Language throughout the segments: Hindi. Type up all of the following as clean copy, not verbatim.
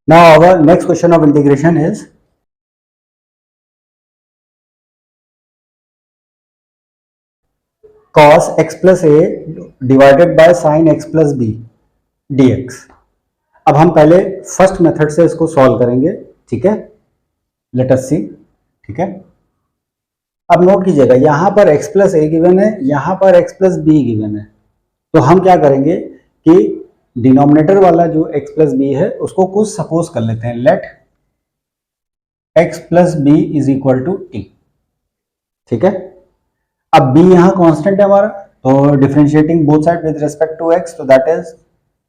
Now our next question of integration is cos x plus a divided by sin x plus b dx। अब हम पहले फर्स्ट मेथड से इसको सॉल्व करेंगे, ठीक है। लेट अस सी, ठीक है। अब नोट कीजिएगा, यहां पर x प्लस ए गिवन है, यहां पर x प्लस बी गिवन है। तो हम क्या करेंगे कि डिनोमिनेटर वाला जो x प्लस बी है उसको कुछ सपोज कर लेते हैं। Let x plus b is equal to t, ठीक है। अब b यहां कांस्टेंट है हमारा, तो differentiating both side with respect to x, तो that is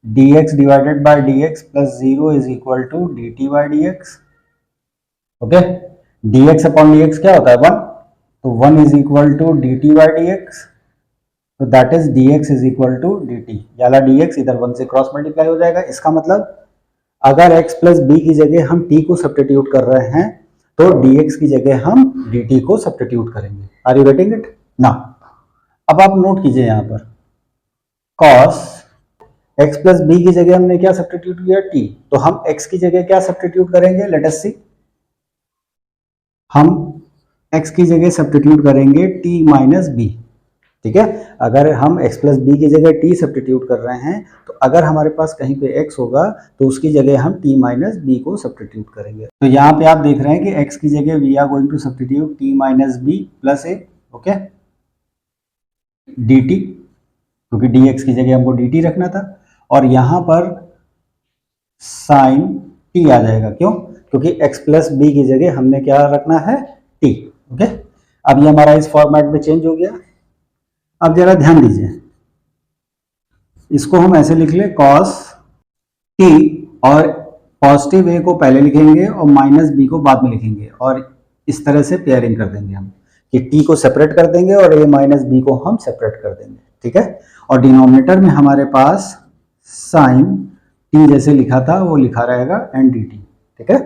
dx divided by dx plus 0 is equal to dt by dx। Okay, dx upon dx क्या होता है 1, तो 1 is equal to dt by dx, तो that is dx is equal to dt। याला dx इधर 1 से क्रॉस मल्टीप्लाई हो जाएगा। इसका मतलब अगर x प्लस बी की जगह हम t को सब्स्टिट्यूट कर रहे हैं तो dx की जगह हम dt को सब्स्टिट्यूट करेंगे। आर यू गेटिंग इट ना? अब आप नोट कीजिए यहां पर cos x प्लस बी की जगह हमने क्या सब्स्टिट्यूट किया t, तो हम x की जगह क्या सब्स्टिट्यूट करेंगे? लेट अस सी, हम x की जगह सब्स्टिट्यूट करेंगे t माइनस बी, ठीक है। अगर हम x प्लस बी की जगह t सब्स्टिट्यूट कर रहे हैं तो अगर हमारे पास कहीं पे x होगा तो उसकी जगह हम t माइनस बी को सब्स्टिट्यूट करेंगे। तो यहाँ पे आप देख रहे हैं कि x की जगह we are going to substitute t minus b plus a, okay, dt, क्योंकि dx की जगह हमको dt रखना था। और यहाँ पर साइन t आ जाएगा, क्यों? क्योंकि x प्लस बी की जगह हमने क्या रखना है? t, okay. अब ये हमारा इस फॉर्मेट में चेंज हो गया। अब जरा ध्यान दीजिए, इसको हम ऐसे लिख ले cos t, और पॉजिटिव a को पहले लिखेंगे और माइनस b को बाद में लिखेंगे, और इस तरह से पेयरिंग कर देंगे हम कि t को सेपरेट कर देंगे और a माइनस b को हम सेपरेट कर देंगे, ठीक है। और डिनोमिनेटर में हमारे पास साइन t जैसे लिखा था वो लिखा रहेगा एंड dt, ठीक है।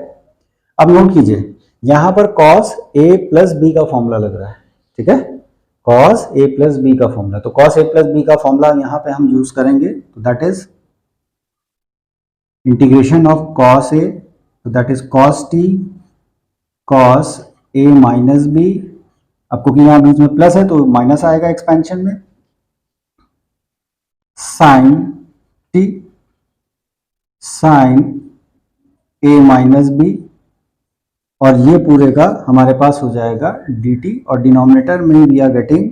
अब नोट कीजिए, यहां पर cos a प्लस बी का फॉर्मूला लग रहा है, ठीक है। cos a प्लस बी का फॉर्मूला, तो cos a प्लस बी का फॉर्मूला यहां पे हम यूज करेंगे, तो that is integration of cos a, तो that is cos t cos a minus b. अब क्योंकि यहां बीच में प्लस है तो माइनस आएगा एक्सपेंशन में, sine t sine a minus B, और ये पूरे का हमारे पास हो जाएगा dt, और डिनोमिनेटर में we are getting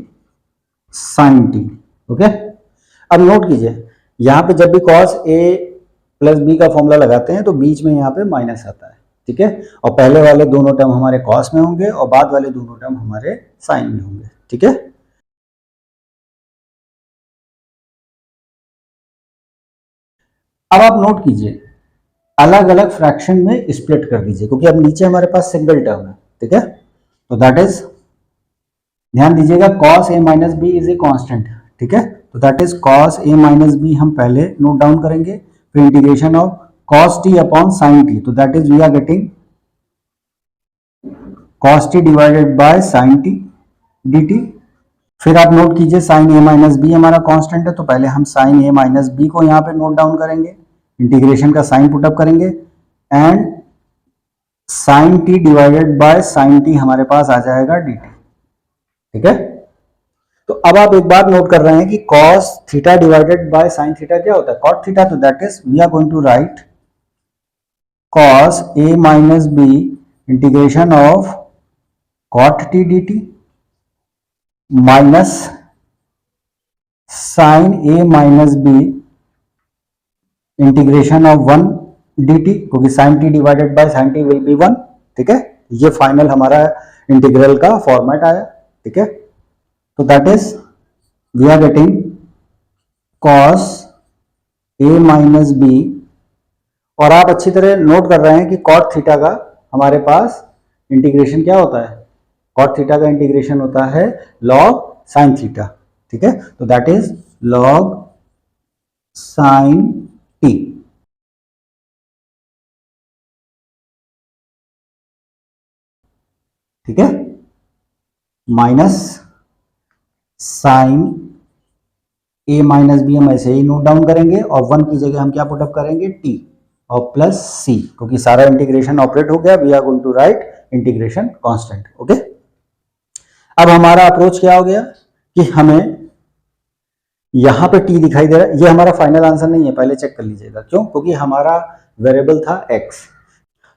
sine t, okay. अब नोट कीजिए, यहां पे जब भी cos a प्लस बी का फॉर्मूला लगाते हैं तो बीच में यहाँ पे माइनस आता है, ठीक है। और पहले वाले दोनों टर्म हमारे cos में होंगे और बाद वाले दोनों टर्म हमारे साइन में होंगे, ठीक है। अब आप नोट कीजिए, अलग अलग फ्रैक्शन में स्प्लिट कर दीजिए, क्योंकि अब नीचे हमारे पास सिंगल टर्म है, ठीक है। तो दैट इज, ध्यान दीजिएगा, cos a minus B is a constant, ठीक है। तो that is cos a minus B हम पहले नोट डाउन करेंगे, फिर integration of cos t upon sin t, तो that is we are getting cos t divided by sin t dt। फिर आप नोट कीजिए sin a माइनस बी हमारा कांस्टेंट है, तो पहले हम sin a माइनस बी को यहाँ पे नोट डाउन करेंगे, इंटीग्रेशन का साइन पुटअप करेंगे, and sin t divided by sin t हमारे पास आ जाएगा dt, ठीक है। तो अब आप एक बात नोट कर रहे हैं कि cos theta divided by sin theta क्या होता है? cot थीटा, तो that is we are going to write cos a minus B integration of cot t dt minus sin a minus B integration of 1 dt, क्योंकि sin t divided by sin t will be 1, ठीक है। ये फाइनल हमारा इंटीग्रल का फॉर्मेट आया, ठीक है। तो that is we are getting cos a minus B, और आप अच्छी तरह नोट कर रहे हैं कि cot थीटा का हमारे पास इंटीग्रेशन क्या होता है? cot थीटा का इंटीग्रेशन होता है log sin थीटा, ठीक है। तो that is log sin t, ठीक है, minus sine a minus B हम ऐसे ही नोट डाउन करेंगे, और 1 की जगह हम क्या पुटअप करेंगे? t, और प्लस सी, क्योंकि सारा इंटीग्रेशन ऑपरेट हो गया, we are going to write integration constant. Okay, अब हमारा अप्रोच क्या हो गया कि हमें यहां पे टी दिखाई दे रहा है, ये हमारा फाइनल आंसर नहीं है, पहले चेक कर लीजिएगा। क्यों? क्योंकि हमारा वेरिएबल था एक्स,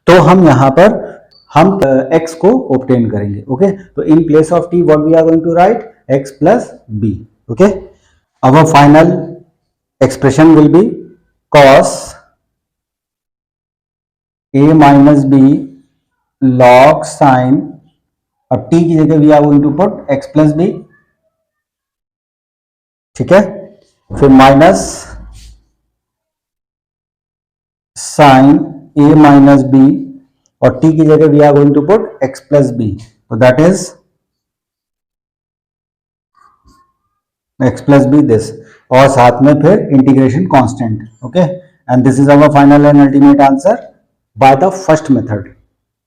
तो हम यहां पर हम x को ऑब्टेन करेंगे। ओके, तो in place of t what we are going to write x plus b। Okay, our final expression will be cos a minus b log sin, और t की जगह we are going to put x plus b। ठीक है, फिर minus sine a minus b, और t की जगह we are going to put x plus b, तो that is x plus B this, और साथ में फिर integration constant. Okay, and this is our final and ultimate answer by the first method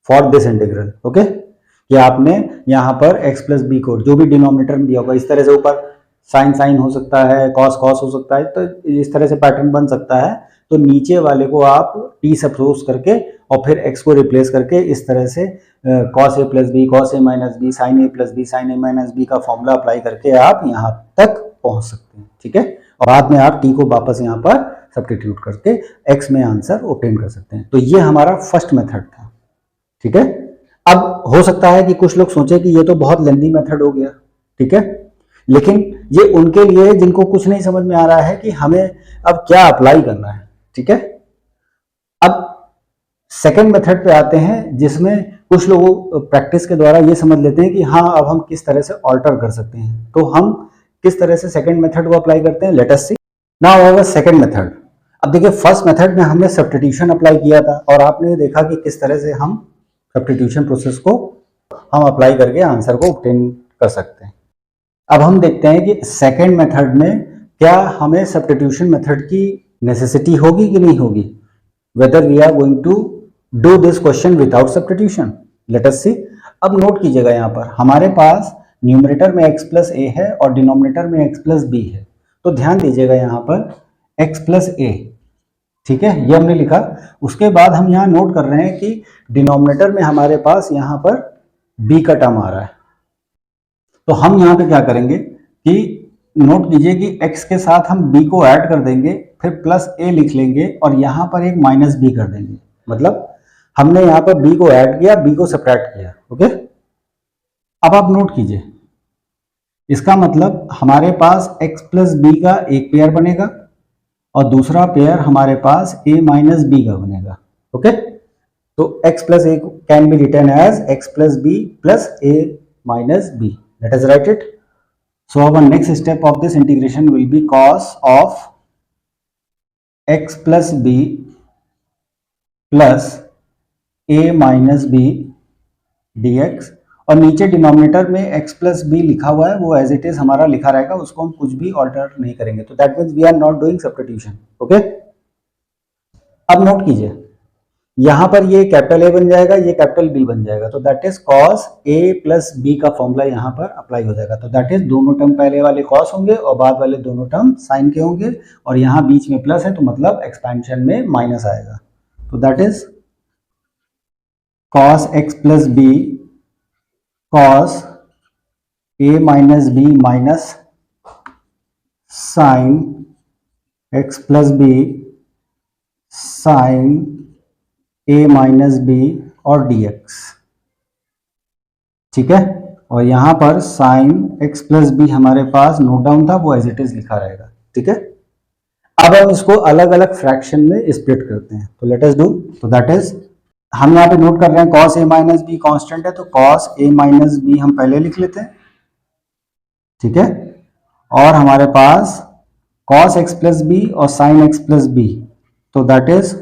for this integral. Okay, कि आपने यहाँ पर x प्लस बी को जो भी डिनोमिनेटर में दिया होगा, इस तरह से ऊपर साइन साइन हो सकता है, कॉस कॉस हो सकता है, तो इस तरह से पैटर्न बन सकता है। तो नीचे वाले को आप t सब्स्टिट्यूट करके और फिर x को रिप्लेस करके इस तरह से cos A plus B, cos A minus B, sign A plus B, sign A minus B का फॉर्मूला अप्लाई करके आप यहाँ तक पहुंच सकते हैं। ठीक है, और बाद में आप t को वापस यहाँ पर सब्स्टिट्यूट करके x में आंसर ऑब्टेन कर सकते हैं। तो ये हमारा फर्स्ट मेथड था। ठीक है, अब हो सकता है कि कुछ लोग सोचे कि ये तो बहुत लेंदी मेथड हो गया। ठीक है, लेकिन ये उनके लिए जिनको कुछ नहीं समझ में आ रहा है कि हमें अब क्या अप्लाई करना है। ठीक है, अब सेकेंड मेथड पे आते हैं, जिसमें कुछ लोग प्रैक्टिस के द्वारा ये समझ लेते हैं कि हाँ अब हम किस तरह से ऑल्टर कर सकते हैं। तो हम किस तरह से सेकेंड मेथड को अप्लाई करते हैं, let us see now our second method. अब देखिए, फर्स्ट मेथड में हमने सब्स्टिट्यूशन अप्लाई किया था और आपने देखा कि किस तरह से हम सब्स्टिट्यूशन प्रोसेस को हम अप्लाई करके आंसर को ऑब्टेन कर सकते हैं। अब हम देखते हैं कि सेकेंड मेथड में क्या हमें सब्स्टिट्यूशन मेथड की नेसेसिटी होगी कि नहीं होगी, whether we are going to do this question without substitution. Let us see. अब नोट कीजिएगा, यहाँ पर हमारे पास न्यूमरेटर में x प्लस ए है और डिनोमिनेटर में x प्लस बी है। तो ध्यान दीजिएगा यहाँ पर x प्लस ए, ठीक है, ये हमने लिखा। उसके बाद हम यहाँ नोट कर रहे हैं कि डिनोमिनेटर में हमारे पास यहाँ पर b का टर्म आ रहा है। तो हम यहाँ पे क्या करेंगे कि नोट कीजिए कि x के साथ हम b को ऐड कर देंगे, फिर प्लस a लिख लेंगे और यहाँ पर एक माइनस b कर देंगे। मतलब हमने यहाँ पर b को ऐड किया, b को सब्ट्रैक्ट किया। ओके, अब आप नोट कीजिए, इसका मतलब हमारे पास x प्लस बी का एक पेयर बनेगा और दूसरा पेयर हमारे पास a माइनस बी का बनेगा। ओके, तो x plus a can be written as x plus B plus a minus b। Let us write it. So our next step of this integration will be cos of x plus b plus a minus b dx, और नीचे डिनोमिनेटर में x plus b लिखा हुआ है, वो एज इट इज हमारा लिखा रहेगा, उसको हम कुछ भी ऑल्टर नहीं करेंगे। तो that means we are not doing substitution. Okay, अब नोट कीजिए, यहां पर ये कैपिटल A बन जाएगा, ये कैपिटल B बन जाएगा। तो that is cos A plus B का फॉर्मूला यहां पर अप्लाई हो जाएगा। तो दैट इज दोनों टर्म पहले वाले cos होंगे और बाद वाले दोनों टर्म साइन के होंगे, और यहां बीच में प्लस है तो मतलब एक्सपेंशन में माइनस आएगा। तो that is cos x plus b cos A minus b minus sine x plus b sine a minus B और dx। ठीक है, और यहां पर साइन x प्लस बी हमारे पास नोट डाउन था, वो एज इट इज लिखा रहेगा। ठीक है, अब हम इसको अलग अलग फ्रैक्शन में स्प्लिट करते हैं। तो लेट अस डू। तो दैट इज हम यहाँ पे नोट कर रहे हैं cos a minus B constant है, तो cos a माइनस बी हम पहले लिख लेते हैं। ठीक है, और हमारे पास cos x प्लस बी और sin x प्लस बी, तो that is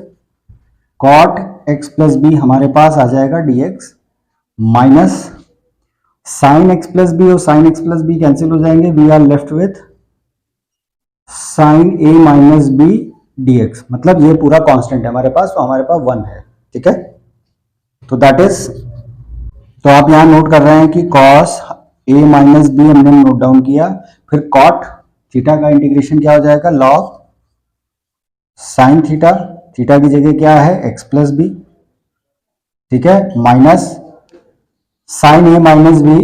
cot x plus b हमारे पास आ जाएगा dx minus sine x plus b और sine x plus b cancel हो जाएंगे, we are left with sine a minus b dx। मतलब ये पूरा कांस्टेंट है हमारे पास, तो हमारे पास 1 है। ठीक है, तो दैट इज, तो आप यहां नोट कर रहे हैं कि cos a माइनस बी हमने नोट डाउन किया, फिर cot थीटा का इंटीग्रेशन क्या हो जाएगा, log साइन थीटा थीटा की जगह क्या है x प्लस बी, ठीक है, माइनस साइन ए माइनस बी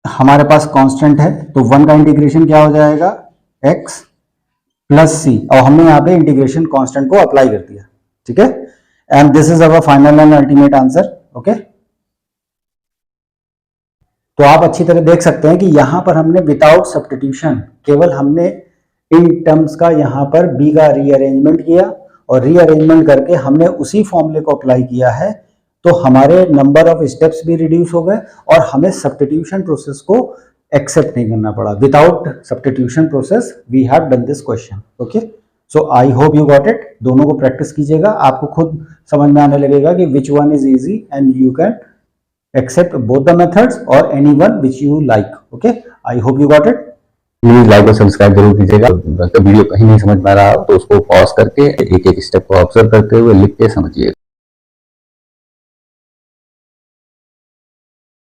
हमारे पास कांस्टेंट है, तो 1 का इंटीग्रेशन क्या हो जाएगा x प्लस सी, और हमने यहाँ पे इंटीग्रेशन कांस्टेंट को अप्लाई कर दिया, ठीक है, and this is our final and ultimate answer. Okay, तो आप अच्छी तरह देख सकते हैं कि यहां पर हमने विदाउट सब्स्टिट्यूशन केवल हमने इन टर्म्स का यहां पर b का रीअरेंजमेंट किया, और रीअरेंजमेंट करके हमने उसी फॉर्मूले को अप्लाई किया है, तो हमारे नंबर ऑफ स्टेप्स भी रिड्यूस हो गए और हमें सब्स्टिट्यूशन प्रोसेस को एक्सेप्ट नहीं करना पड़ा। Without substitution process we have done this question. Okay, so I hope you got it. दोनों को प्रैक्टिस कीजिएगा, आपको खुद समझ में आने लगेगा कि which one is easy and you can accept both the methods or any one which you like. Okay, I hope you got it. Please like और सब्सक्राइब जरूर कीजिएगा। अगर वीडियो कहीं नहीं समझ में आ रहा तो उसको पॉज करके एक एक स्टेप को ऑब्जर्व करते हुए लिख के समझिए।